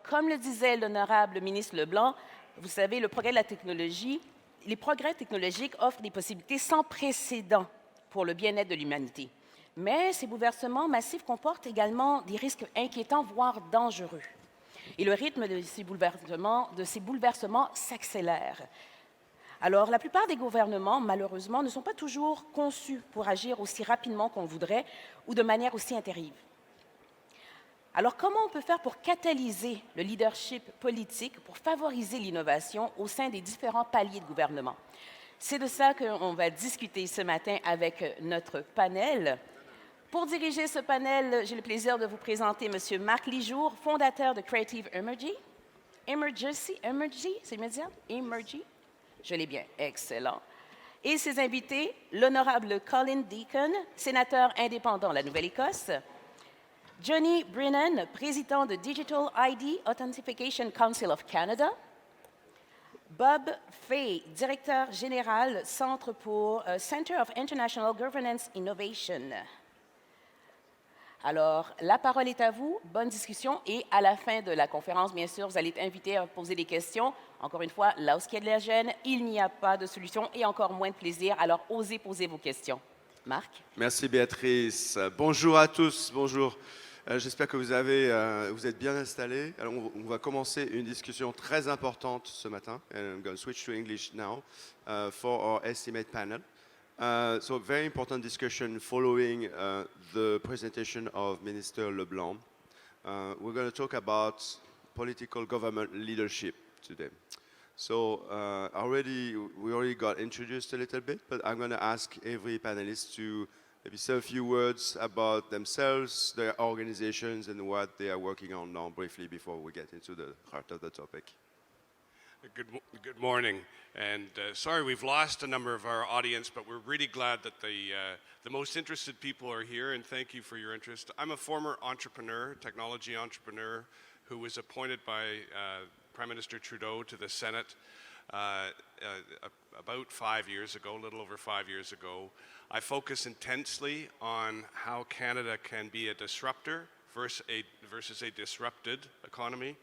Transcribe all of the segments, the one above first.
comme le disait l'honorable ministre Leblanc, vous savez, les progrès technologiques offrent des possibilités sans précédent pour le bien-être de l'humanité. Mais ces bouleversements massifs comportent également des risques inquiétants, voire dangereux. Et le rythme de ces bouleversements s'accélère. Alors, la plupart des gouvernements, malheureusement, ne sont pas toujours conçus pour agir aussi rapidement qu'on voudrait ou de manière aussi impéritive. Alors, comment on peut faire pour catalyser le leadership politique, pour favoriser l'innovation au sein des différents paliers de gouvernement? C'est de ça qu'on va discuter ce matin avec notre panel. Pour diriger ce panel, j'ai le plaisir de vous présenter M. Marc LIJOUR, fondateur de Creative Emergy, c'est immédiat? Emergy? Je l'ai bien, excellent. Et ses invités, l'honorable Colin DEACON, sénateur indépendant de la Nouvelle-Écosse, Joni, BRENNAN, président de Digital ID Authentication Council of Canada, Bob Fay, directeur général Center of International Governance Innovation. Alors, la parole est à vous, bonne discussion, et à la fin de la conférence, bien sûr, vous allez être invités à poser des questions. Encore une fois, là où il y a de la gêne, il n'y a pas de solution et encore moins de plaisir, alors osez poser vos questions. Marc? Merci Béatrice. Bonjour à tous, bonjour. J'espère que vous êtes bien installés. Alors, on va commencer une discussion très importante ce matin. And I'm going to switch to English now for our estimate panel. So, very important discussion following the presentation of Minister Leblanc. We're going to talk about political government leadership today. So, we already got introduced a little bit, but I'm going to ask every panelist to maybe say a few words about themselves, their organizations, and what they are working on now briefly before we get into the heart of the topic. Good morning, and sorry we've lost a number of our audience, but we're really glad that the most interested people are here, and thank you for your interest. I'm a former entrepreneur, technology entrepreneur, who was appointed by Prime Minister Trudeau to the Senate about 5 years ago, a little over 5 years ago. I focus intensely on how Canada can be a disruptor versus a disrupted economy.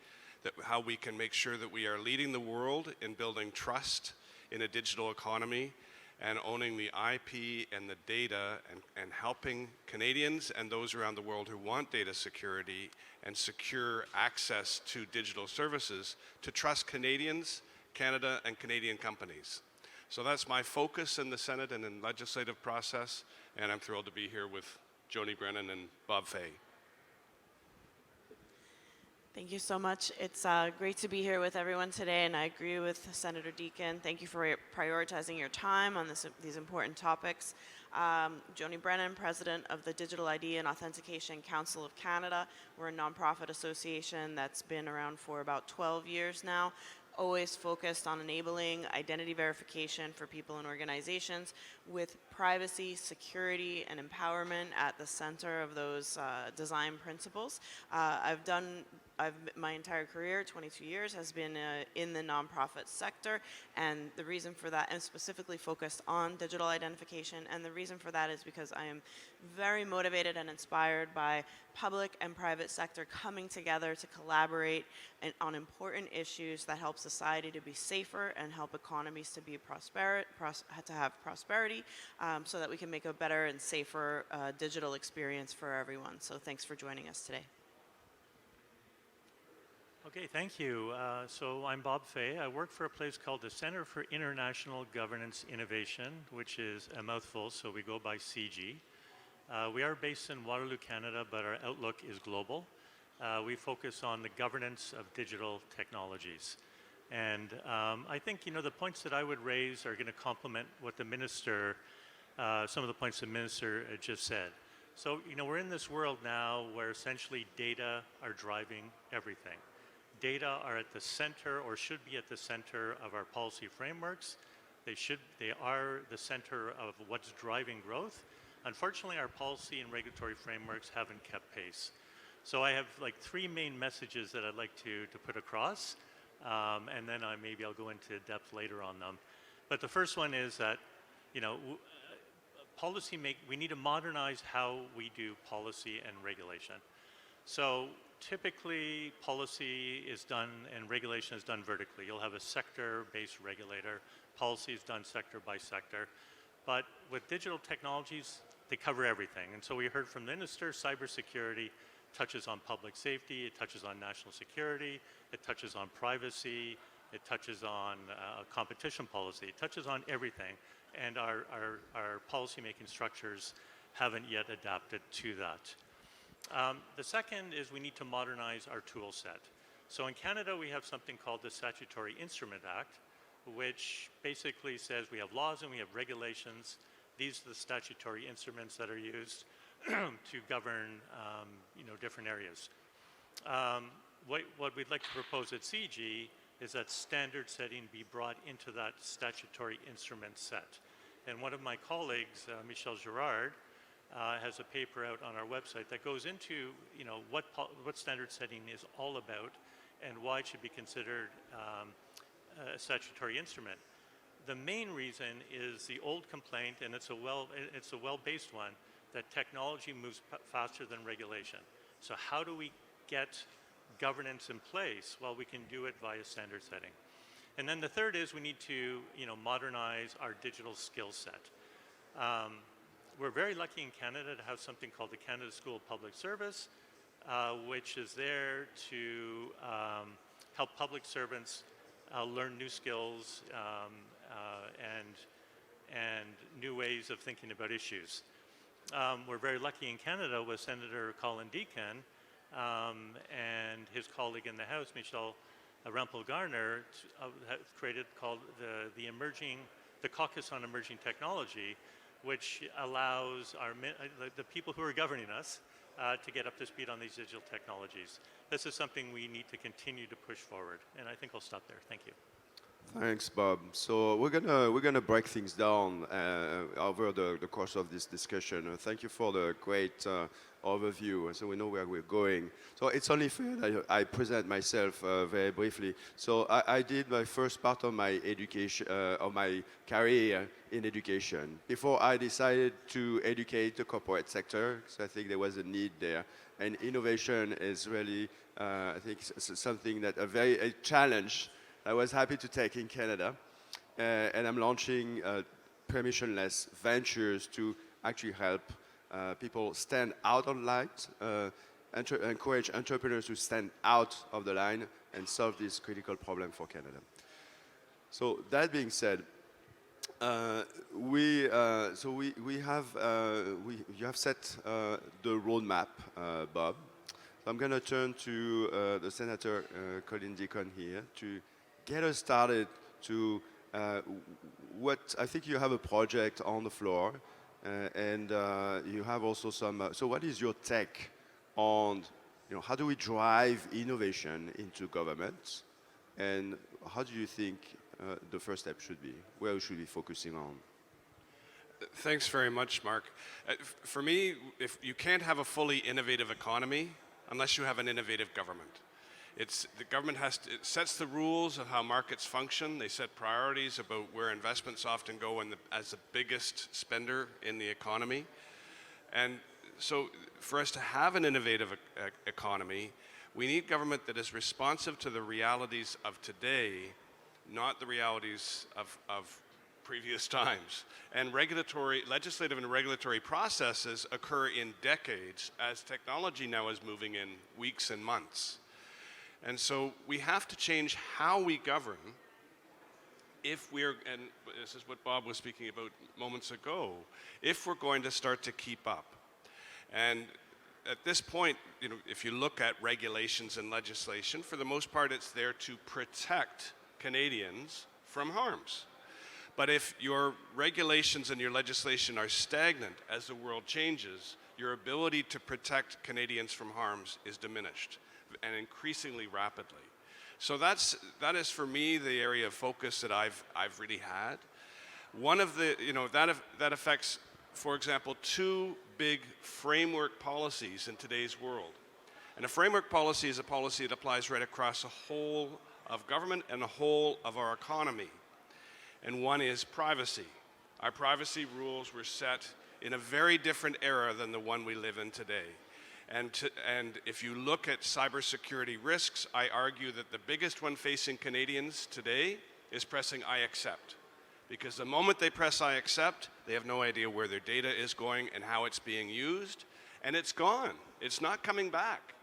How we can make sure that we are leading the world in building trust in a digital economy and owning the IP and the data and helping Canadians and those around the world who want data security and secure access to digital services to trust Canadians, Canada, and Canadian companies. So that's my focus in the Senate and in legislative process, and I'm thrilled to be here with Joni BRENNAN and Bob Fay. Thank you so much. It's great to be here with everyone today, and I agree with Senator DEACON. Thank you for prioritizing your time on these important topics. Joni BRENNAN, President of the Digital ID and Authentication Council of Canada. We're a nonprofit association that's been around for about 12 years now, always focused on enabling identity verification for people and organizations with privacy, security, and empowerment at the center of those design principles. My entire career, 22 years, has been in the nonprofit sector, and the reason for that, and specifically focused on digital identification, and the reason for that is because I am very motivated and inspired by public and private sector coming together to collaborate on important issues that help society to be safer and help economies to be to have prosperity, so that we can make a better and safer digital experience for everyone. So thanks for joining us today. Okay, thank you. So I'm Bob Fay. I work for a place called the Center for International Governance Innovation, which is a mouthful, so we go by CG. We are based in Waterloo, Canada, but our outlook is global. We focus on the governance of digital technologies. And I think, the points that I would raise are going to complement what the minister, some of the points the minister just said. So, we're in this world now where essentially data are driving everything. Data are at the center, or should be at the center of our policy frameworks. They are the center of what's driving growth. Unfortunately, our policy and regulatory frameworks haven't kept pace. So I have three main messages that I'd like to put across, and then maybe I'll go into depth later on them. But the first one is that, we need to modernize how we do policy and regulation. So typically policy is done and regulation is done vertically. You'll have a sector-based regulator. Policy is done sector by sector. But with digital technologies, they cover everything. And so we heard from the minister, cybersecurity touches on public safety, it touches on national security, it touches on privacy, it touches on competition policy, it touches on everything. And our policy-making structures haven't yet adapted to that. The second is we need to modernize our tool set. So in Canada, we have something called the Statutory Instrument Act, which basically says we have laws and we have regulations. These are the statutory instruments that are used to govern different areas. What we'd like to propose at CG is that standard setting be brought into that statutory instrument set. And one of my colleagues, Michel Girard, has a paper out on our website that goes into what standard setting is all about and why it should be considered a statutory instrument. The main reason is the old complaint, and it's a well-based one, that technology moves faster than regulation. So how do we get governance in place? Well, we can do it via standard setting. And then the third is we need to modernize our digital skill set. We're very lucky in Canada to have something called the Canada School of Public Service, which is there to help public servants learn new skills and new ways of thinking about issues. We're very lucky in Canada with Senator Colin DEACON and his colleague in the House, Michel Rampel-Garner, have created called the Caucus on Emerging Technology, which allows the people who are governing us to get up to speed on these digital technologies. This is something we need to continue to push forward, and I think I'll stop there. Thank you. Thanks, Bob. So we're gonna break things down over the course of this discussion. Thank you for the great overview, so we know where we're going. So it's only fair that I present myself very briefly. So I did my first part of my education, of my career in education, before I decided to educate the corporate sector, because I think there was a need there. And innovation is really, I think, something that a challenge I was happy to take in Canada, and I'm launching permissionless ventures to actually help people stand out on light, encourage entrepreneurs to stand out of the line and solve this critical problem for Canada. So that being said, you have set the roadmap, Bob. So I'm going to turn to the Senator Colin DEACON here to get us started to what I think you have a project on the floor, and you have also some. So what is your take on, how do we drive innovation into government, and how do you think the first step should be? Where we should be focusing on? Thanks very much, Marc. For me, if you can't have a fully innovative economy unless you have an innovative government. The government it sets the rules of how markets function. They set priorities about where investments often go as the biggest spender in the economy. And so for us to have an innovative economy, we need government that is responsive to the realities of today, not the realities of previous times. And legislative and regulatory processes occur in decades, as technology now is moving in weeks and months. And so we have to change how we govern if and this is what Bob was speaking about moments ago, if we're going to start to keep up. And at this point, if you look at regulations and legislation, for the most part, it's there to protect Canadians from harms. But if your regulations and your legislation are stagnant as the world changes, your ability to protect Canadians from harms is diminished, and increasingly rapidly. So that is for me the area of focus that I've really had. One of the, that affects, for example, two big framework policies in today's world. And a framework policy is a policy that applies right across the whole of government and the whole of our economy. And one is privacy. Our privacy rules were set in a very different era than the one we live in today. And if you look at cybersecurity risks, I argue that the biggest one facing Canadians today is pressing I accept. Because the moment they press I accept, they have no idea where their data is going and how it's being used, and it's gone. It's not coming back.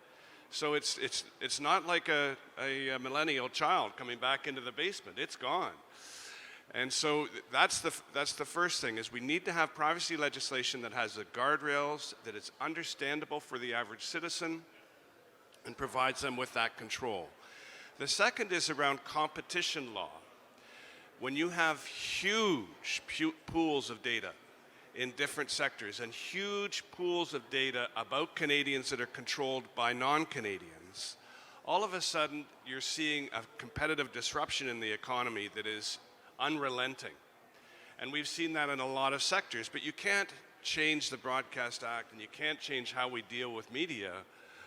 So it's not like a millennial child coming back into the basement. It's gone. And so that's the first thing, is we need to have privacy legislation that has the guardrails, that is understandable for the average citizen, and provides them with that control. The second is around competition law. When you have huge pools of data in different sectors and huge pools of data about Canadians that are controlled by non-Canadians, all of a sudden you're seeing a competitive disruption in the economy that is unrelenting. And we've seen that in a lot of sectors, but you can't change the Broadcast Act and you can't change how we deal with media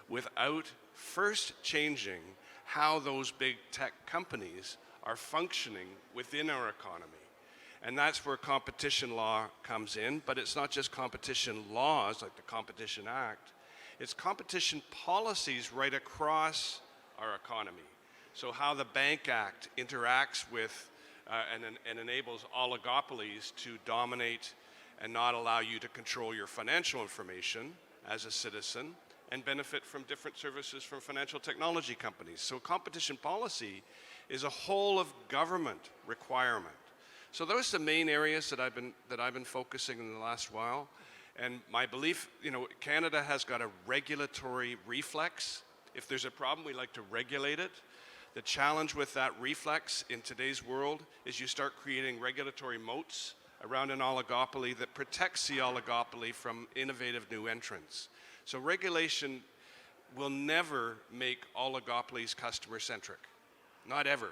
without first changing how those big tech companies are functioning within our economy. And that's where competition law comes in, but it's not just competition laws like the Competition Act, it's competition policies right across our economy. So how the Bank Act interacts with and enables oligopolies to dominate and not allow you to control your financial information as a citizen and benefit from different services from financial technology companies. So competition policy is a whole of government requirement. So those are the main areas that I've been focusing in the last while. And my belief, Canada has got a regulatory reflex. If there's a problem, we like to regulate it. The challenge with that reflex in today's world is you start creating regulatory moats around an oligopoly that protects the oligopoly from innovative new entrants. So regulation will never make oligopolies customer-centric. Not ever.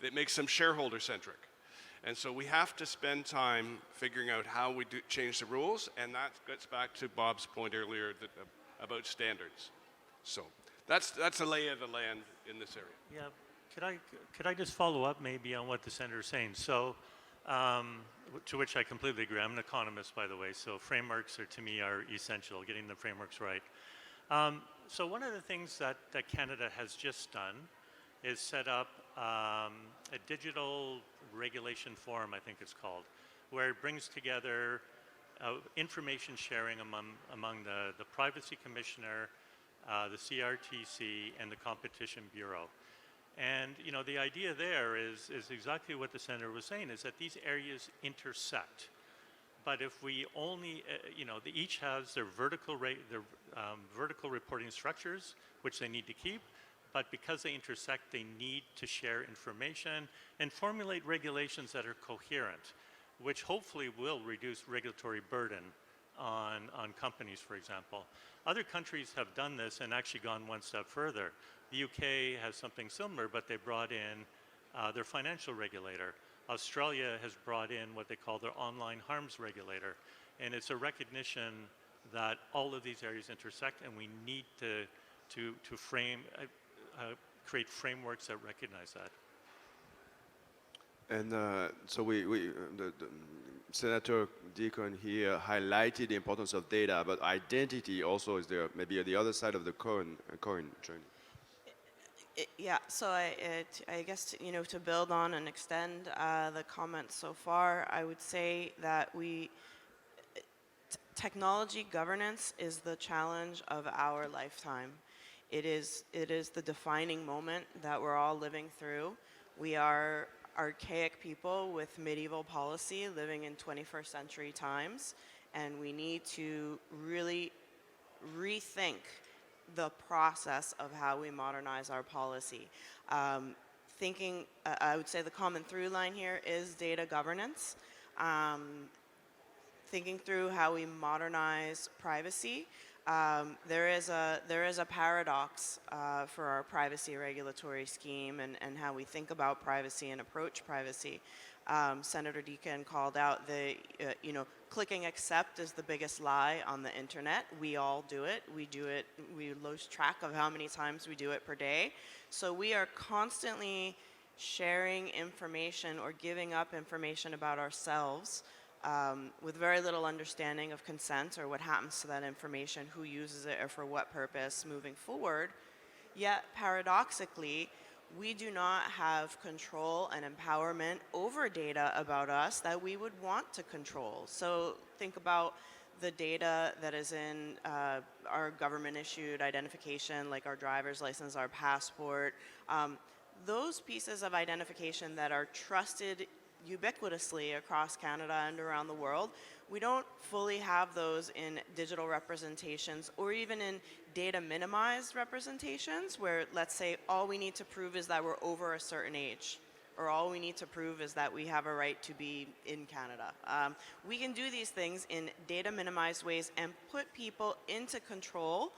It makes them shareholder-centric. And so we have to spend time figuring out how we change the rules, and that gets back to Bob's point earlier about standards. So that's a lay of the land in this area. Yeah, could I just follow up maybe on what the senator is saying? So, to which I completely agree. I'm an economist, by the way, so frameworks to me are essential, getting the frameworks right. So one of the things that Canada has just done is set up a digital regulation forum, I think it's called, where it brings together information sharing among the Privacy Commissioner, the CRTC, and the Competition Bureau. And the idea there is exactly what the senator was saying, is that these areas intersect. But if we only, they each has their vertical reporting structures, which they need to keep. But because they intersect, they need to share information and formulate regulations that are coherent, which hopefully will reduce regulatory burden on companies, for example. Other countries have done this and actually gone one step further. The UK has something similar, but they brought in their financial regulator. Australia has brought in what they call their online harms regulator. And it's a recognition that all of these areas intersect, and we need to create frameworks that recognize that. And so the Senator DEACON here highlighted the importance of data, but identity also is there, maybe at the other side of the coin, Joni. Yeah, so I guess to build on and extend the comments so far, I would say that technology governance is the challenge of our lifetime. It is the defining moment that we're all living through. We are archaic people with medieval policy living in 21st century times, and we need to really rethink the process of how we modernize our policy. I would say the common through line here is data governance. Thinking through how we modernize privacy. There is a paradox for our privacy regulatory scheme and how we think about privacy and approach privacy. Senator DEACON called out clicking accept is the biggest lie on the internet. We all do it. We lose track of how many times we do it per day. So we are constantly sharing information or giving up information about ourselves with very little understanding of consent or what happens to that information, who uses it, or for what purpose moving forward. Yet, paradoxically, we do not have control and empowerment over data about us that we would want to control. So think about the data that is in our government-issued identification, like our driver's license, our passport. Those pieces of identification that are trusted ubiquitously across Canada and around the world, we don't fully have those in digital representations or even in data minimized representations where, let's say, all we need to prove is that we're over a certain age, or all we need to prove is that we have a right to be in Canada. We can do these things in data minimized ways and put people into control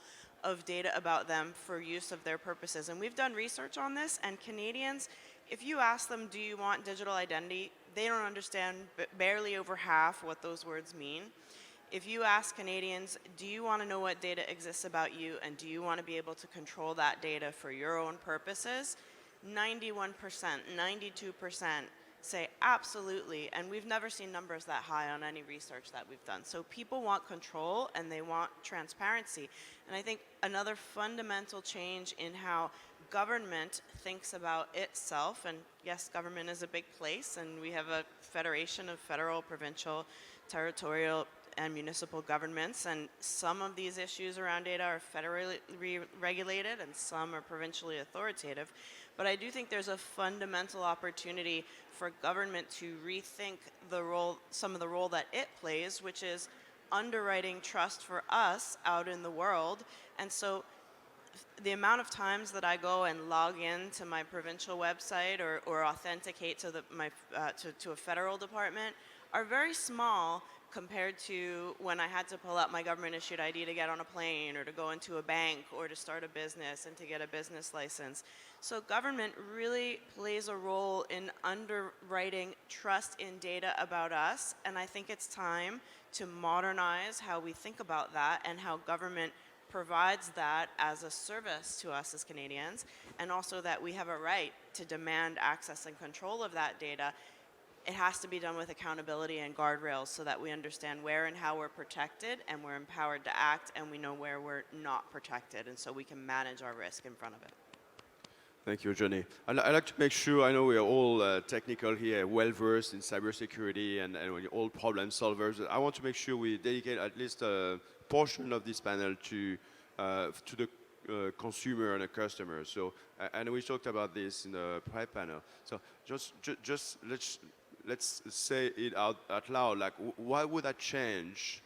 of data about them for use of their purposes. And we've done research on this, and Canadians, if you ask them, do you want digital identity, they don't understand barely over half what those words mean. If you ask Canadians, do you want to know what data exists about you, and do you want to be able to control that data for your own purposes, 91%, 92% say absolutely, and we've never seen numbers that high on any research that we've done. So people want control and they want transparency. And I think another fundamental change in how government thinks about itself, and yes, government is a big place, and we have a federation of federal, provincial, territorial, and municipal governments, and some of these issues around data are federally regulated and some are provincially authoritative. But I do think there's a fundamental opportunity for government to rethink the role, some of the role that it plays, which is underwriting trust for us out in the world. And so the amount of times that I go and log in to my provincial website or authenticate to, to a federal department are very small compared to when I had to pull out my government-issued ID to get on a plane or to go into a bank or to start a business and to get a business license. So government really plays a role in underwriting trust in data about us, and I think it's time to modernize how we think about that and how government provides that as a service to us as Canadians, and also that we have a right to demand access and control of that data. It has to be done with accountability and guardrails so that we understand where and how we're protected and we're empowered to act, and we know where we're not protected, and so we can manage our risk in front of it. Thank you, Joni. I'd like to make sure, I know we are all technical here, well-versed in cybersecurity and we're all problem solvers. I want to make sure we dedicate at least a portion of this panel to the consumer and the customer. So, and we talked about this in the prior panel. So just let's say it out loud, like why would that change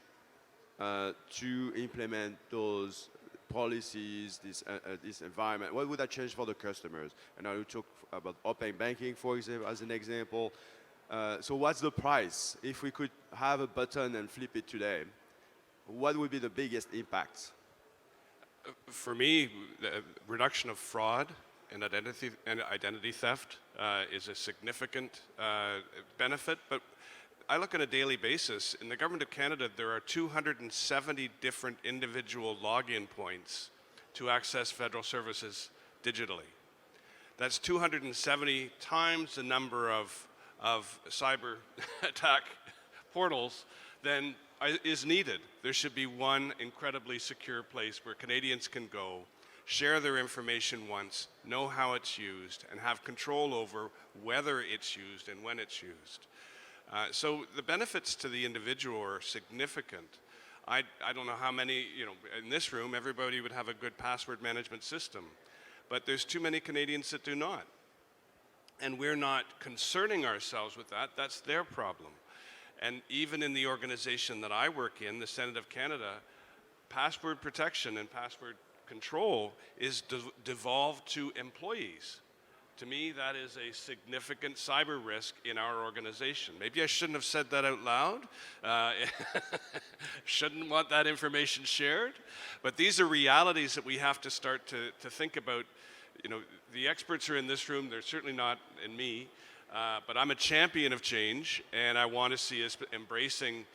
to implement those policies, this environment? What would that change for the customers? And now we talk about open banking, for example, as an example. So what's the price? If we could have a button and flip it today, what would be the biggest impact? For me, the reduction of fraud and identity theft is a significant benefit, but I look on a daily basis. In the Government of Canada, there are 270 different individual login points to access federal services digitally. That's 270 times the number of cyber attack portals than is needed. There should be one incredibly secure place where Canadians can go, share their information once, know how it's used, and have control over whether it's used and when it's used. So the benefits to the individual are significant. I don't know how many, in this room, everybody would have a good password management system, but there's too many Canadians that do not. And we're not concerning ourselves with that. That's their problem. And even in the organization that I work in, the Senate of Canada, password protection and password control is devolved to employees. To me, that is a significant cyber risk in our organization. Maybe I shouldn't have said that out loud. Shouldn't want that information shared. But these are realities that we have to start to think about. The experts are in this room. They're certainly not in me. But I'm a champion of change, and I want to see us embracing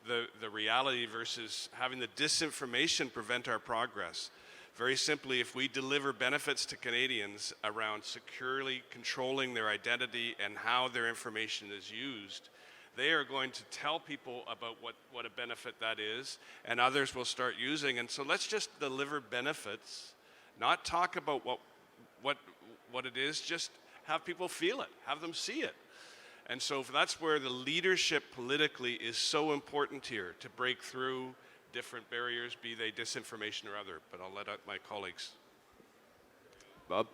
the reality versus having the disinformation prevent our progress. Very simply, if we deliver benefits to Canadians around securely controlling their identity and how their information is used, they are going to tell people about what a benefit that is, and others will start using. And so let's just deliver benefits, not talk about what it is, just have people feel it, have them see it. And so that's where the leadership politically is so important here, to break through different barriers, be they disinformation or other. But I'll let out my colleagues. Bob?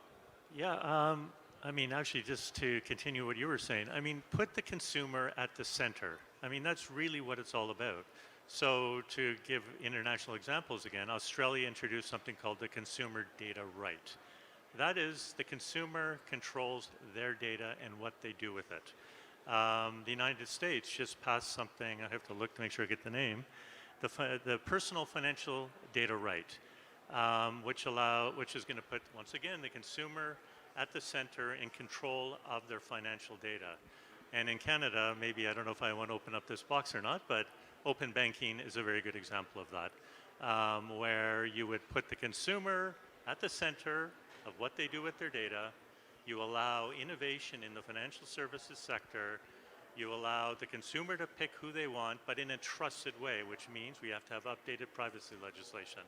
Yeah, I mean, actually, just to continue what you were saying, I mean, put the consumer at the center. I mean, that's really what it's all about. So to give international examples again, Australia introduced something called the consumer data right. That is, the consumer controls their data and what they do with it. The United States just passed something, I have to look to make sure I get the name, the personal financial data right, which is going to put, once again, the consumer at the center in control of their financial data. And in Canada, maybe, I don't know if I want to open up this box or not, but open banking is a very good example of that, where you would put the consumer at the center of what they do with their data. You allow innovation in the financial services sector. You allow the consumer to pick who they want, but in a trusted way, which means we have to have updated privacy legislation.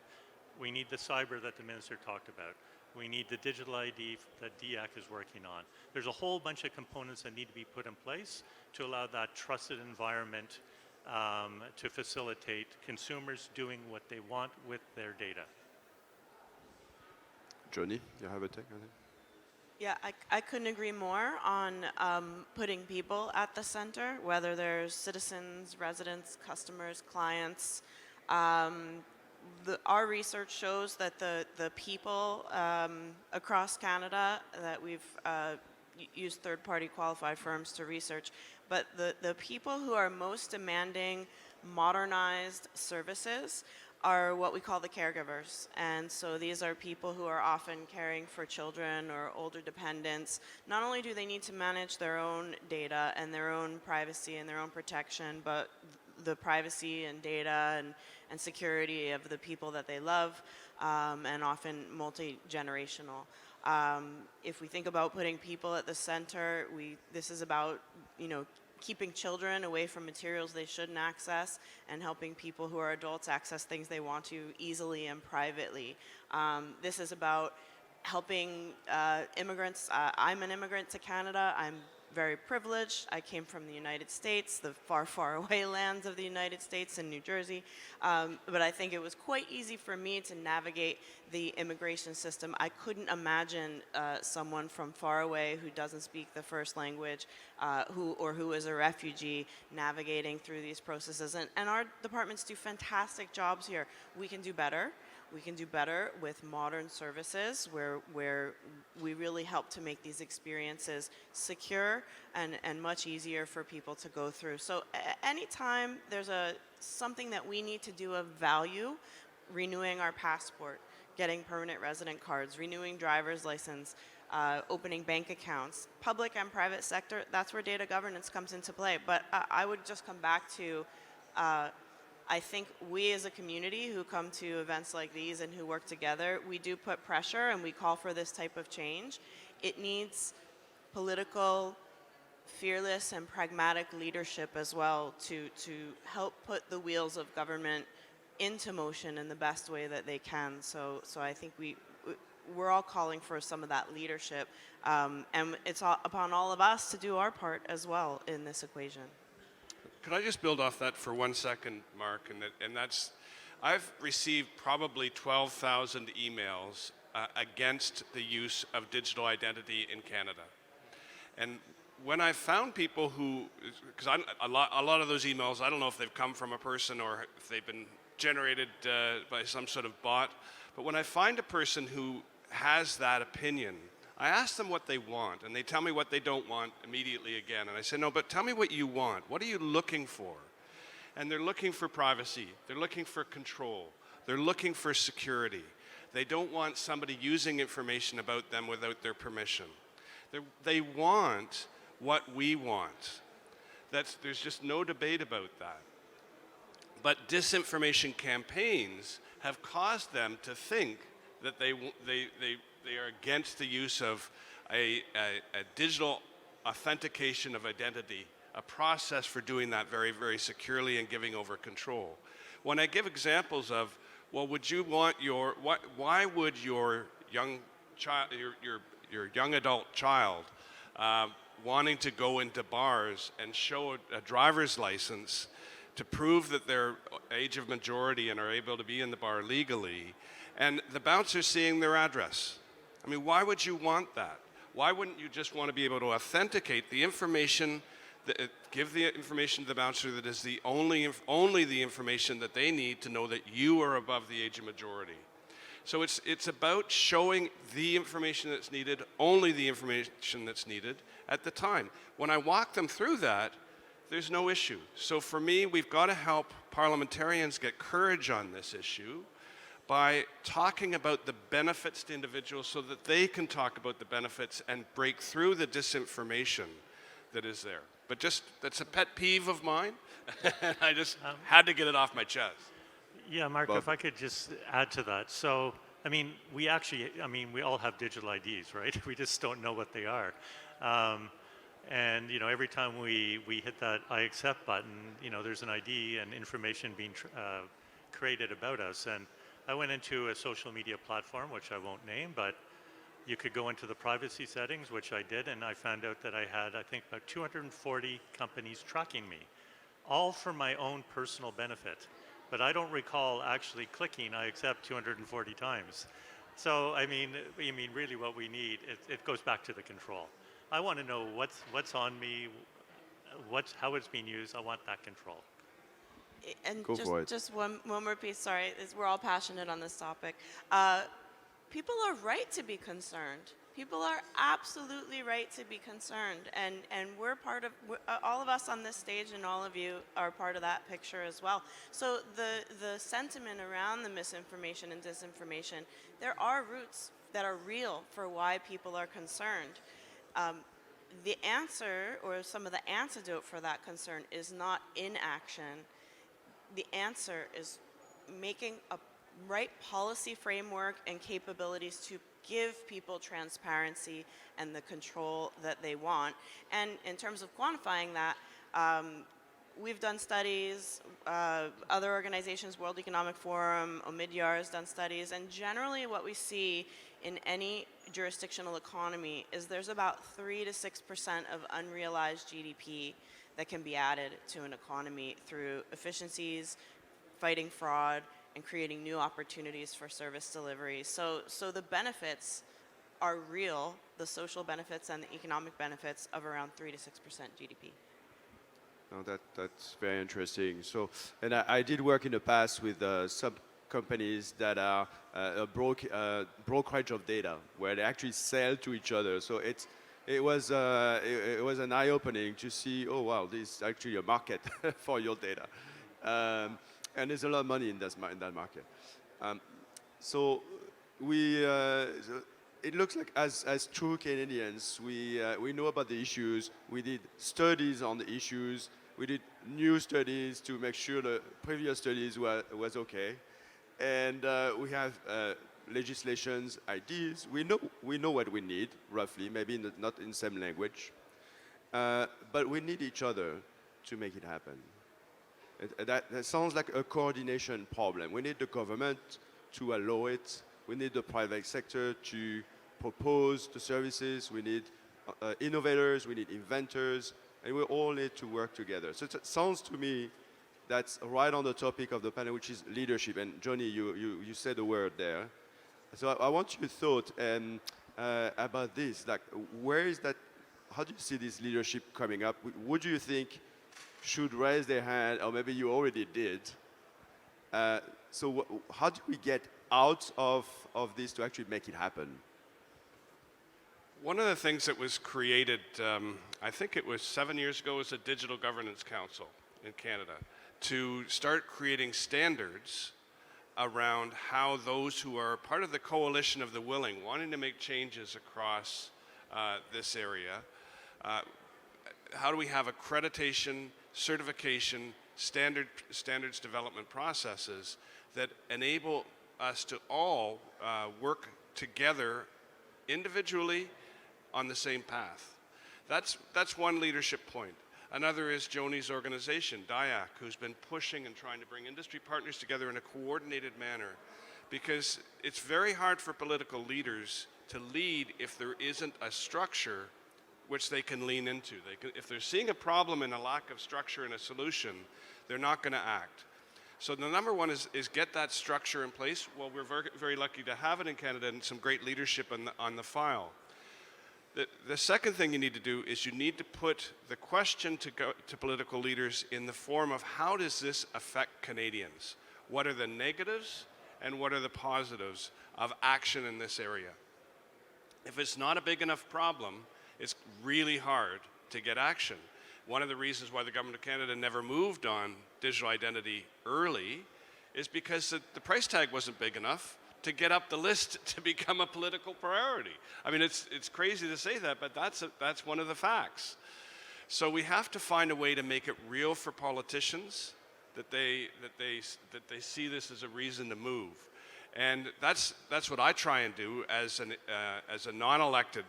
We need the cyber that the minister talked about. We need the digital ID that DEAC is working on. There's a whole bunch of components that need to be put in place to allow that trusted environment to facilitate consumers doing what they want with their data. Joni, you have a take on it? Yeah, I couldn't agree more on putting people at the center, whether there's citizens, residents, customers, clients. Our research shows that the people across Canada that we've used third-party qualified firms to research, but the people who are most demanding modernized services are what we call the caregivers. And so these are people who are often caring for children or older dependents. Not only do they need to manage their own data and their own privacy and their own protection, but the privacy and data and security of the people that they love, and often multi-generational. If we think about putting people at the center, this is about, keeping children away from materials they shouldn't access and helping people who are adults access things they want to easily and privately. This is about helping immigrants. I'm an immigrant to Canada. I'm very privileged. I came from the United States, the far, far away lands of the United States in New Jersey. But I think it was quite easy for me to navigate the immigration system. I couldn't imagine someone from far away who doesn't speak the first language, who is a refugee, navigating through these processes. And our departments do fantastic jobs here. We can do better. We can do better with modern services where we really help to make these experiences secure and much easier for people to go through. So anytime there's something that we need to do of value, renewing our passport, getting permanent resident cards, renewing driver's license, opening bank accounts, public and private sector, that's where data governance comes into play. But I would just come back to I think we as a community who come to events like these and who work together, we do put pressure and we call for this type of change. It needs political, fearless and pragmatic leadership as well to help put the wheels of government into motion in the best way that they can. So I think we're all calling for some of that leadership, and it's upon all of us to do our part as well in this equation. Could I just build off that for 1 second, Marc? And that's, I've received probably 12,000 emails against the use of digital identity in Canada. And when I found people who, because a lot of those emails, I don't know if they've come from a person or if they've been generated by some sort of bot, but when I find a person who has that opinion, I ask them what they want, and they tell me what they don't want immediately again. And I say, no, but tell me what you want. What are you looking for? And they're looking for privacy. They're looking for control. They're looking for security. They don't want somebody using information about them without their permission. They want what we want. There's just no debate about that. But disinformation campaigns have caused them to think that they are against the use of a digital authentication of identity a process for doing that very, very securely and giving over control. When I give examples of, well, would you want your, why would your young child, your young adult child wanting to go into bars and show a driver's license to prove that they're age of majority and are able to be in the bar legally, and the bouncer seeing their address? I mean, why would you want that? Why wouldn't you just want to be able to authenticate the information, give the information to the bouncer that is the only the information that they need to know that you are above the age of majority? So it's about showing the information that's needed, only the information that's needed at the time. When I walk them through that, there's no issue. So for me, we've got to help parliamentarians get courage on this issue by talking about the benefits to individuals so that they can talk about the benefits and break through the disinformation that is there. But just, that's a pet peeve of mine, and I just had to get it off my chest. Yeah, Marc, if I could just add to that. So, I mean, we all have digital IDs, right? We just don't know what they are. And, you know, every time we hit that I accept button, you know, there's an ID and information being created about us. And I went into a social media platform, which I won't name, but you could go into the privacy settings, which I did, and I found out that I had, I think, about 240 companies tracking me, all for my own personal benefit. But I don't recall actually clicking I accept 240 times. So, I mean, really what we need, it goes back to the control. I want to know what's on me, how it's being used. I want that control. And Go for it. just one more piece, sorry, we're all passionate on this topic. People are right to be concerned. People are absolutely right to be concerned, and we're part of, all of us on this stage and all of you are part of that picture as well. So the sentiment around the misinformation and disinformation, there are roots that are real for why people are concerned. The answer, or some of the antidote for that concern, is not inaction. The answer is making a right policy framework and capabilities to give people transparency and the control that they want. And in terms of quantifying that, we've done studies, other organizations, World Economic Forum, Omidyar has done studies, and generally what we see in any jurisdictional economy is there's about 3 to 6% of unrealized GDP that can be added to an economy through efficiencies, fighting fraud, and creating new opportunities for service delivery. So the benefits are real, the social benefits and the economic benefits of around 3 to 6% GDP. No, that's very interesting. So, and I did work in the past with some companies that are a brokerage of data, where they actually sell to each other. So it was an eye-opening to see, oh wow, this is actually a market for your data. And there's a lot of money in that market. So it looks like as true Canadians, we know about the issues. We did studies on the issues. We did new studies to make sure the previous studies was okay. And we have legislations, ideas. We know what we need, roughly, maybe not in the same language. But we need each other to make it happen. That sounds like a coordination problem. We need the government to allow it. We need the private sector to propose the services. We need innovators. We need inventors. And we all need to work together. So it sounds to me that's right on the topic of the panel, which is leadership. And Joni, you said a word there. So I want your thought about this. Like, where is that? How do you see this leadership coming up? Would you think should raise their hand, or maybe you already did? So how do we get out of this to actually make it happen? One of the things that was created, I think it was 7 years ago, was a Digital Governance Council in Canada to start creating standards around how those who are part of the coalition of the willing, wanting to make changes across this area, how do we have accreditation, certification, standards development processes that enable us to all work together individually on the same path. That's one leadership point. Another is Joni's organization, DIAC, who's been pushing and trying to bring industry partners together in a coordinated manner, because it's very hard for political leaders to lead if there isn't a structure which they can lean into. If they're seeing a problem and a lack of structure and a solution, they're not going to act. So the number one is get that structure in place. Well, we're very, very lucky to have it in Canada and some great leadership on the file. The second thing you need to do is you need to put the question to political leaders in the form of how does this affect Canadians? What are the negatives and what are the positives of action in this area? If it's not a big enough problem, it's really hard to get action. One of the reasons why the Government of Canada never moved on digital identity early is because the price tag wasn't big enough to get up the list to become a political priority. I mean, it's crazy to say that, but that's one of the facts. So we have to find a way to make it real for politicians, that they see this as a reason to move. And that's what I try and do as a non-elected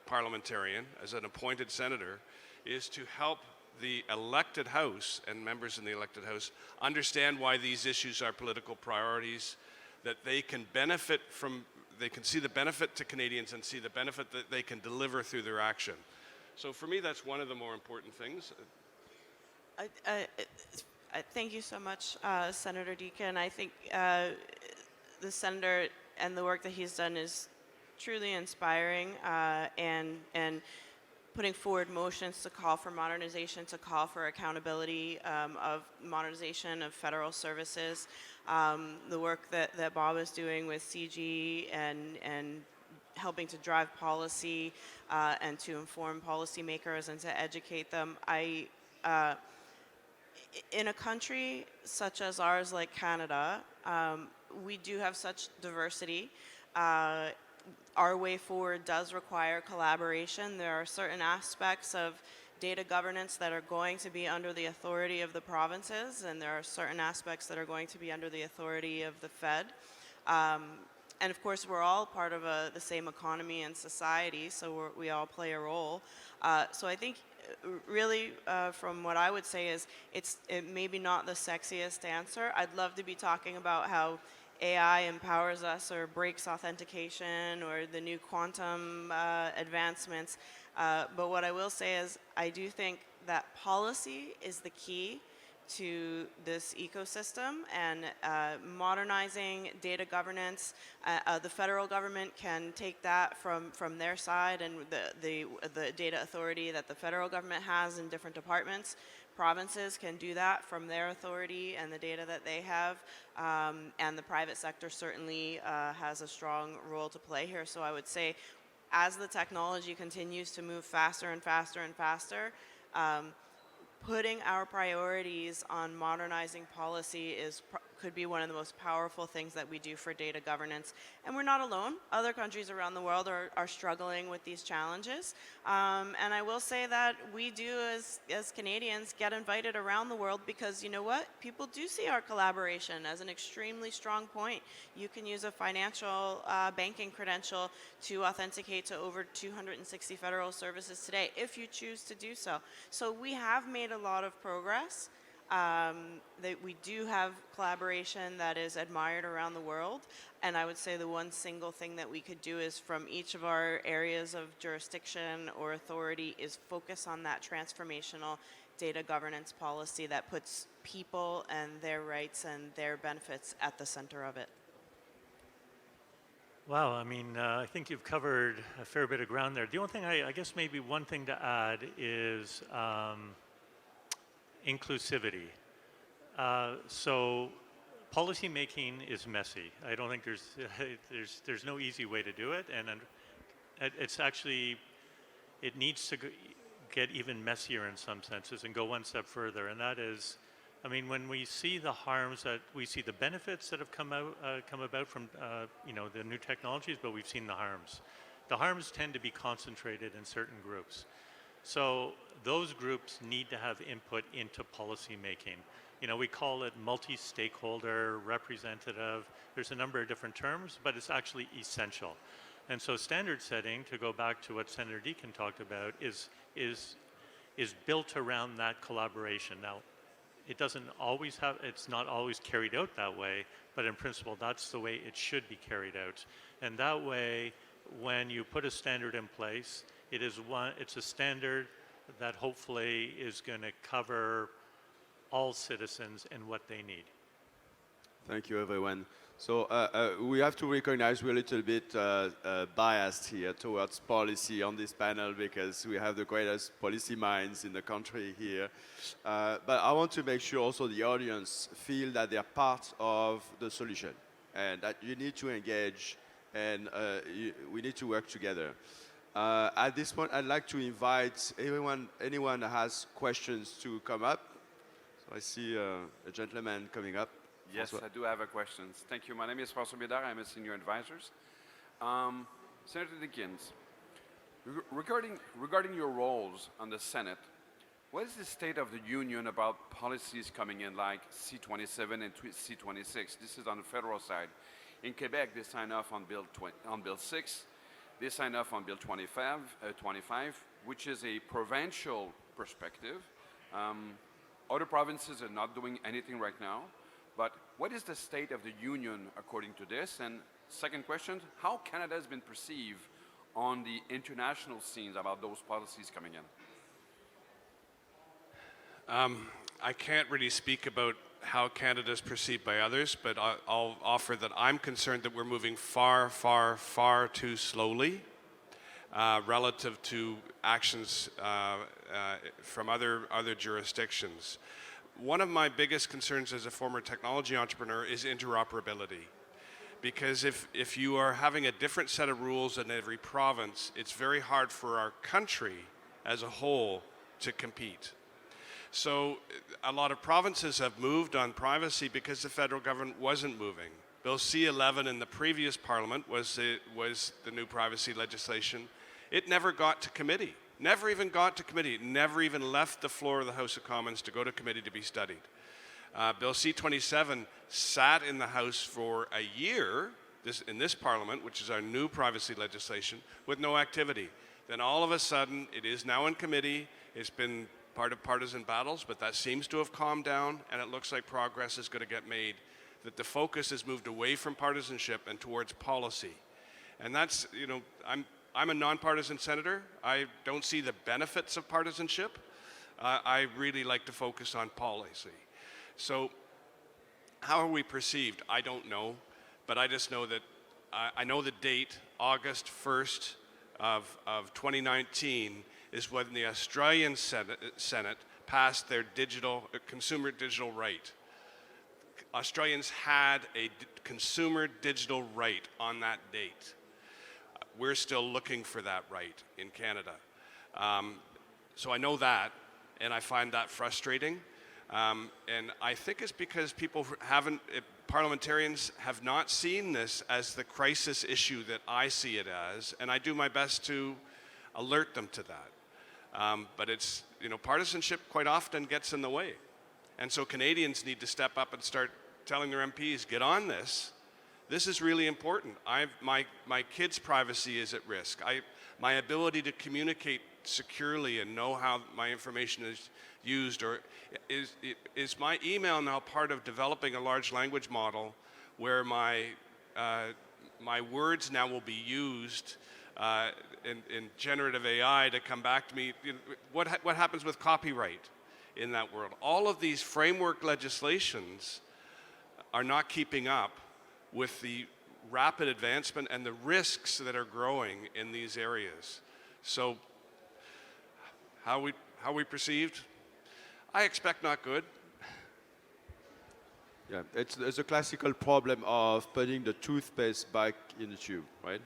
parliamentarian, as an appointed senator, is to help the elected House and members in the elected House understand why these issues are political priorities, that they can benefit from, they can see the benefit to Canadians and see the benefit that they can deliver through their action. So for me, that's one of the more important things. Thank you so much, Senator Deacon. I think the senator and the work that he's done is truly inspiring, and putting forward motions to call for modernization, to call for accountability of modernization of federal services. The work that Bob is doing with CG and helping to drive policy and to inform policymakers and to educate them. In a country such as ours, like Canada, we do have such diversity. Our way forward does require collaboration. There are certain aspects of data governance that are going to be under the authority of the provinces, and there are certain aspects that are going to be under the authority of the Fed. And of course, we're all part of the same economy and society, so we all play a role. So I think really, from what I would say is, it maybe not the sexiest answer. I'd love to be talking about how AI empowers us or breaks authentication or the new quantum advancements. But what I will say is I do think that policy is the key to this ecosystem, and modernizing data governance. The federal government can take that from their side, and the data authority that the federal government has in different departments. Provinces can do that from their authority and the data that they have, and the private sector certainly has a strong role to play here. So I would say, as the technology continues to move faster and faster and faster, putting our priorities on modernizing policy could be one of the most powerful things that we do for data governance. And we're not alone. Other countries around the world are struggling with these challenges. And I will say that we do, as Canadians, get invited around the world because, you know what? People do see our collaboration as an extremely strong point. You can use a financial banking credential to authenticate to over 260 federal services today, if you choose to do so. So we have made a lot of progress. That we do have collaboration that is admired around the world, and I would say the one single thing that we could do is, from each of our areas of jurisdiction or authority, is focus on that transformational data governance policy that puts people and their rights and their benefits at the center of it. Wow, I mean, I think you've covered a fair bit of ground there. The only thing, I guess maybe one thing to add is inclusivity. So policy making is messy. I don't think there's no easy way to do it, and it's actually, it needs to get even messier in some senses and go one step further, and that is, I mean, when we see the harms that we see, the benefits that have come about from you know, the new technologies, but we've seen the harms. The harms tend to be concentrated in certain groups. So those groups need to have input into policy making. You know, we call it multi-stakeholder, representative. There's a number of different terms, but it's actually essential. And so standard setting, to go back to what Senator Deacon talked about, is is built around that collaboration. Now, it's not always carried out that way, but in principle, that's the way it should be carried out. And that way, when you put a standard in place, it's a standard that hopefully is going to cover all citizens and what they need. Thank you, everyone. So we have to recognize we're a little bit biased here towards policy on this panel because we have the greatest policy minds in the country here. But I want to make sure also the audience feel that they are part of the solution and that you need to engage and we need to work together. At this point, I'd like to invite anyone that has questions to come up. So I see a gentleman coming up. Yes, I do have a question. Thank you. My name is François Bédard. I'm a senior advisor. Senator Dickens, regarding your roles on the Senate, what is the state of the union about policies coming in like C-27 and C-26? This is on the federal side. In Quebec, they sign off on Bill 6. They sign off on Bill 25, which is a provincial perspective. Other provinces are not doing anything right now. But what is the state of the union according to this? And second question, how Canada has been perceived on the international scenes about those policies coming in? I can't really speak about how Canada is perceived by others, but I'll offer that I'm concerned that we're moving far, far, far too slowly relative to actions from other jurisdictions. One of my biggest concerns as a former technology entrepreneur is interoperability. Because if you are having a different set of rules in every province, it's very hard for our country as a whole to compete. So a lot of provinces have moved on privacy because the federal government wasn't moving. Bill C-11 in the previous parliament was the new privacy legislation. It never got to committee. Never even got to committee. It never even left the floor of the House of Commons to go to committee to be studied. Bill C-27 sat in the House for a year in this Parliament, which is our new privacy legislation, with no activity. Then all of a sudden, it is now in committee. It's been part of partisan battles, but that seems to have calmed down, and it looks like progress is going to get made, that the focus has moved away from partisanship and towards policy. And that's, I'm a nonpartisan senator. I don't see the benefits of partisanship. I really like to focus on policy. So how are we perceived? I don't know, but I just know that I know the date, August 1st of 2019, is when the Australian Senate passed their consumer digital right. Australians had a consumer digital right on that date. We're still looking for that right in Canada. So I know that, and I find that frustrating. And I think it's because parliamentarians have not seen this as the crisis issue that I see it as, and I do my best to alert them to that. But it's, partisanship quite often gets in the way. And so Canadians need to step up and start telling their MPs, get on this. This is really important. My kids' privacy is at risk. My ability to communicate securely and know how my information is used, or is my email now part of developing a large language model where my words now will be used in generative AI to come back to me? What happens with copyright in that world? All of these framework legislations are not keeping up with the rapid advancement and the risks that are growing in these areas. So how we perceived? I expect not good. Yeah, it's a classical problem of putting the toothpaste back in the tube, right?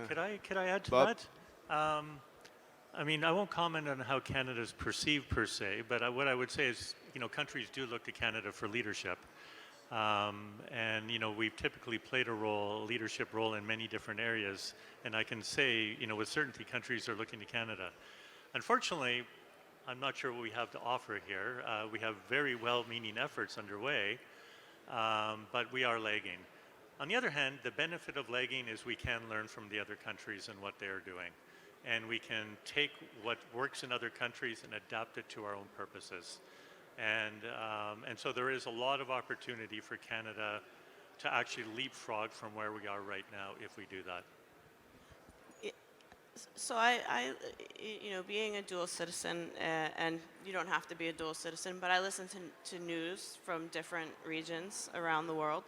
Could I add to Bob? that? I won't comment on how Canada's perceived per se, but what I would say is, countries do look to Canada for leadership. We've typically played a leadership role in many different areas. And I can say, with certainty, countries are looking to Canada. Unfortunately, I'm not sure what we have to offer here. We have very well-meaning efforts underway, but we are lagging. On the other hand, the benefit of lagging is we can learn from the other countries and what they are doing. and we can take what works in other countries and adapt it to our own purposes. And so there is a lot of opportunity for Canada to actually leapfrog from where we are right now if we do that. So you know, being a dual citizen, and you don't have to be a dual citizen, but I listen to news from different regions around the world,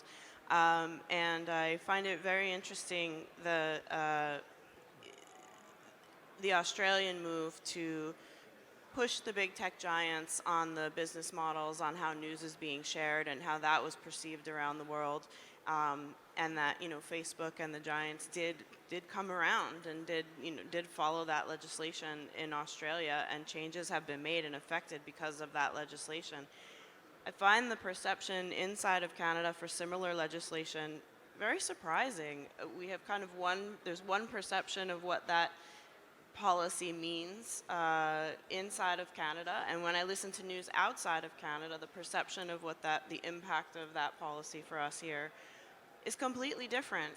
and I find it very interesting the Australian move to push the big tech giants on the business models, on how news is being shared and how that was perceived around the world, and that, you know, Facebook and the giants did come around and did follow that legislation in Australia, and changes have been made and affected because of that legislation. I find the perception inside of Canada for similar legislation very surprising. We have kind of there's one perception of what that policy means inside of Canada, and when I listen to news outside of Canada, the perception of what the impact of that policy for us here is completely different.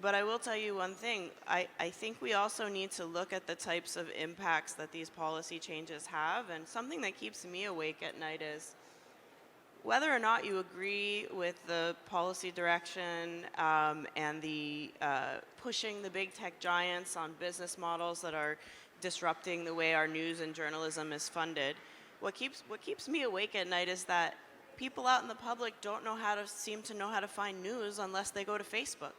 But I will tell you one thing, I think we also need to look at the types of impacts that these policy changes have, and something that keeps me awake at night is whether or not you agree with the policy direction and the pushing the big tech giants on business models that are disrupting the way our news and journalism is funded. What keeps me awake at night is that people out in the public seem to know how to find news unless they go to Facebook.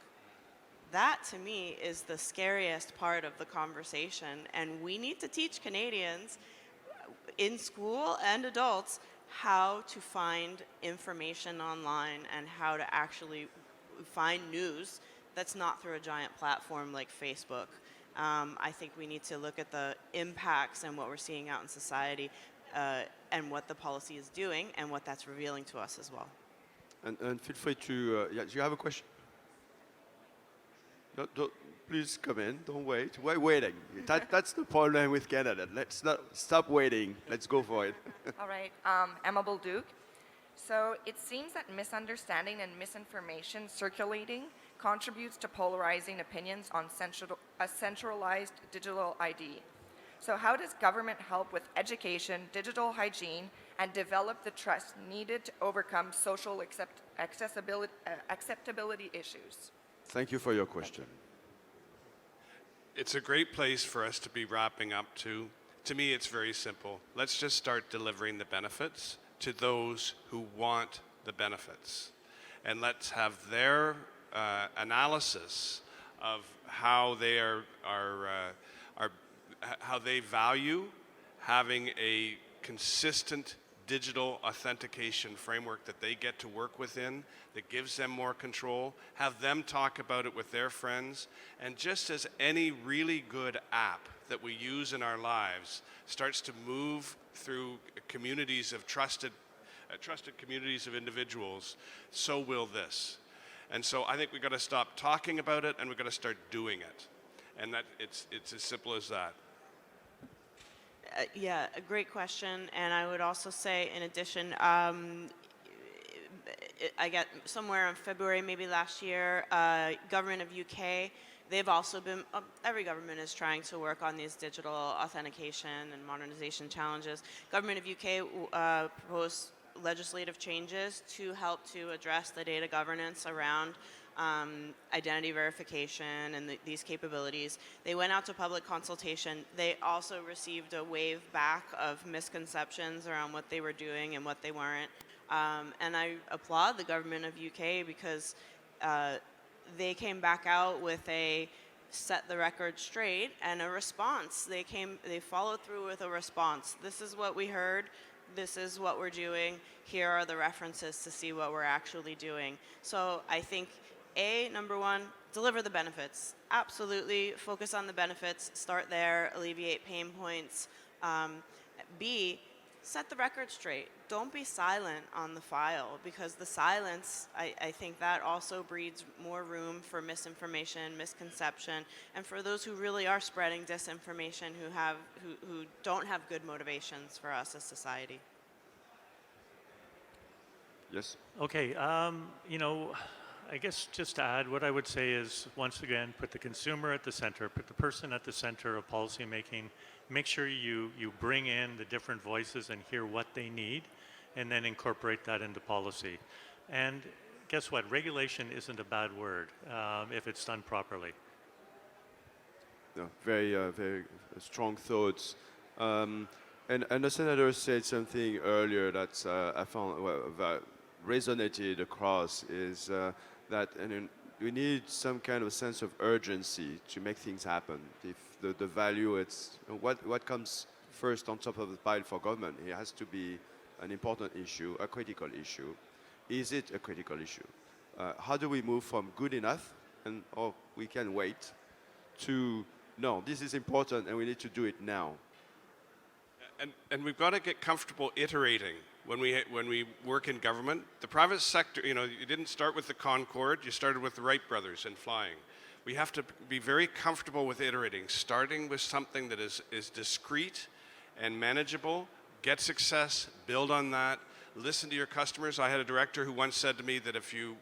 That, to me, is the scariest part of the conversation, and we need to teach Canadians in school and adults how to find information online and how to actually find news that's not through a giant platform like Facebook. I think we need to look at the impacts and what we're seeing out in society and what the policy is doing and what that's revealing to us as well. And feel free to, do you have a question? Don't, please come in, don't wait. We're waiting. That's the problem with Canada. Let's not stop waiting. Let's go for it. All right, Emma Duke. So it seems that misunderstanding and misinformation circulating contributes to polarizing opinions on a centralized digital ID. So how does government help with education, digital hygiene, and develop the trust needed to overcome social acceptability issues? Thank you for your question. It's a great place for us to be wrapping up to. To me, it's very simple. Let's just start delivering the benefits to those who want the benefits. And let's have their analysis of how they how they value having a consistent digital authentication framework that they get to work within, that gives them more control, have them talk about it with their friends, and just as any really good app that we use in our lives starts to move through communities of trusted communities of individuals, so will this. And so I think we've got to stop talking about it and we've got to start doing it. And that it's as simple as that. Yeah, a great question. And I would also say, in addition, I got somewhere in February, maybe last year, government of UK, they've also been, every government is trying to work on these digital authentication and modernization challenges. Government of UK proposed legislative changes to help to address the data governance around identity verification and these capabilities. They went out to public consultation. They also received a wave back of misconceptions around what they were doing and what they weren't. And I applaud the government of UK because they came back out with a set the record straight and a response. They followed through with a response. This is what we heard. This is what we're doing. Here are the references to see what we're actually doing. So I think number one, deliver the benefits. Absolutely, focus on the benefits. Start there, alleviate pain points. B, set the record straight. Don't be silent on the file, because the silence, I think that also breeds more room for misinformation, misconception, and for those who really are spreading disinformation, who don't have good motivations for us as society. Yes. Okay, you know, I guess just to add, what I would say is, once again, put the consumer at the center, put the person at the center of policy making, make sure you bring in the different voices and hear what they need, and then incorporate that into policy. And guess what? Regulation isn't a bad word if it's done properly. No, very strong thoughts. And the senator said something earlier that I found that resonated across is that we need some kind of sense of urgency to make things happen. If the value, it's what comes first on top of the pile for government, it has to be an important issue, a critical issue. Is it a critical issue? How do we move from good enough and or we can wait to no, this is important and we need to do it now? And we've got to get comfortable iterating when we work in government. The private sector, you didn't start with the Concorde, you started with the Wright brothers in flying. We have to be very comfortable with iterating, starting with something that is discrete and manageable, get success, build on that, listen to your customers. I had a director who once said to me that if you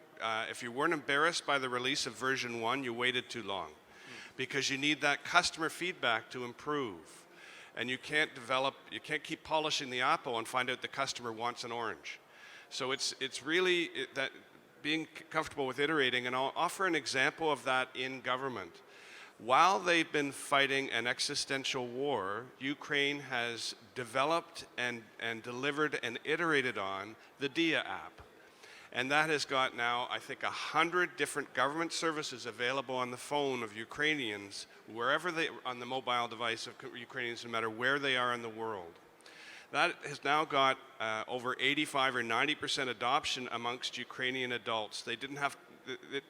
weren't embarrassed by the release of version 1, you waited too long. Because you need that customer feedback to improve. And you can't keep polishing the apple and find out the customer wants an orange. So it's really that being comfortable with iterating, and I'll offer an example of that in government. While they've been fighting an existential war, Ukraine has developed and delivered and iterated on the DIA app. And that has got now, I think, 100 different government services available on the phone of Ukrainians, wherever they, on the mobile device of Ukrainians, no matter where they are in the world. That has now got over 85 or 90% adoption amongst Ukrainian adults. They didn't have,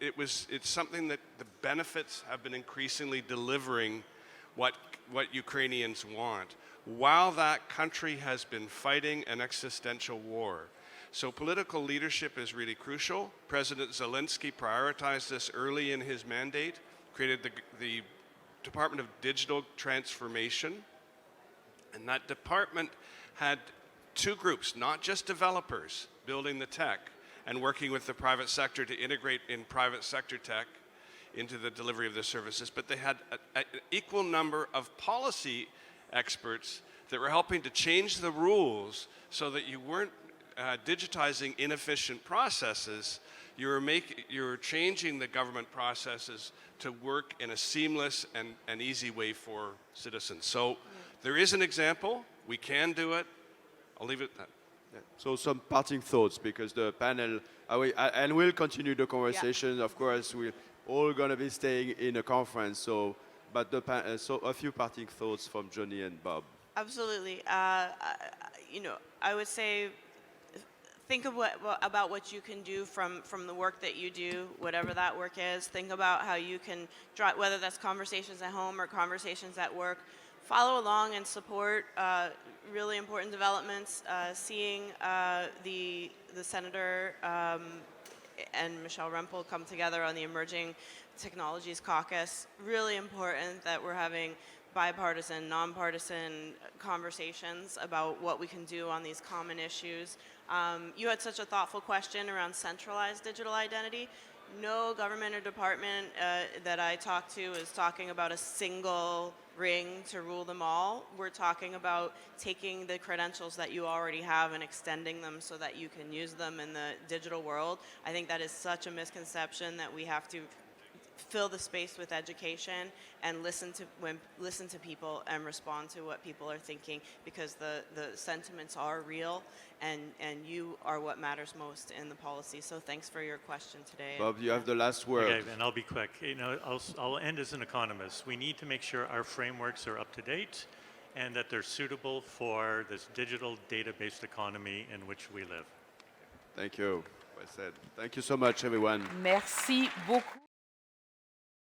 it's something that the benefits have been increasingly delivering what Ukrainians want, while that country has been fighting an existential war. So political leadership is really crucial. President Zelensky prioritized this early in his mandate, created the Department of Digital Transformation, and that department had two groups, not just developers building the tech and working with the private sector to integrate in private sector tech into the delivery of the services, but they had an equal number of policy experts that were helping to change the rules so that you weren't digitizing inefficient processes, you're changing the government processes to work in a seamless and easy way for citizens. So there is an example, we can do it, I'll leave it at that. Yeah. So some parting thoughts, because the panel, and we'll continue the conversation, of course, we're all going to be staying in a conference, so a few parting thoughts from Joni and Bob. Absolutely. I would say, think about what you can do from the work that you do, whatever that work is. Think about how you can drive, whether that's conversations at home or conversations at work. Follow along and support really important developments. Seeing the Senator and Michelle Rempel come together on the Emerging Technologies Caucus. Really important that we're having bipartisan, nonpartisan conversations about what we can do on these common issues. You had such a thoughtful question around centralized digital identity. No government or department that I talk to is talking about a single ring to rule them all. We're talking about taking the credentials that you already have and extending them so that you can use them in the digital world. I think that is such a misconception that we have to fill the space with education and listen to people and respond to what people are thinking, because the sentiments are real and you are what matters most in the policy. So thanks for your question today. Bob, you have the last word. Okay, and I'll be quick. I'll end as an economist. We need to make sure our frameworks are up to date and that they're suitable for this digital data-based economy in which we live. Thank you. Well said. Thank you so much, everyone. Merci beaucoup.